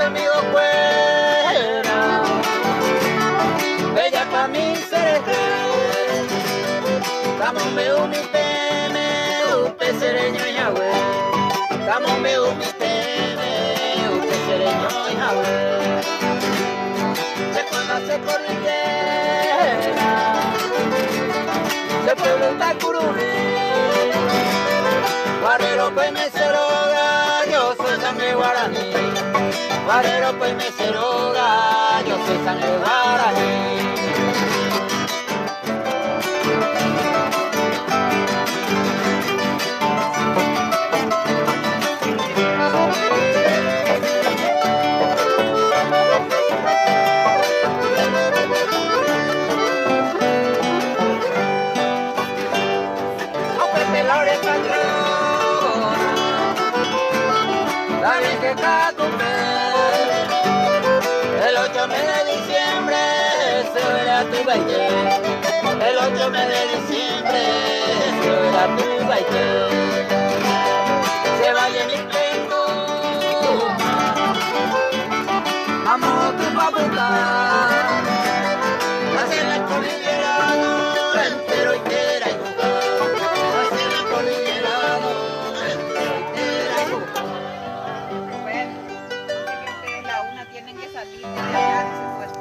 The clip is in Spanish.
Amigos fuera, bella pa' mí seré, estamos me umiteme, upe sereño y jahue, estamos me umiteme, upe sereño y jahue, se cuando se cordillera, se pueblo está curubí, guarrero pues me ceroga, yo soy sangre guaraní. Guarrero pues me ceroga, yo soy sangre guaraní. Aunque te la ore patrona, dale que catupe. El 8 de diciembre se verá tu baile. El 8 de diciembre se verá tu baile. Se vaya mi peito, vamos a tu facultad.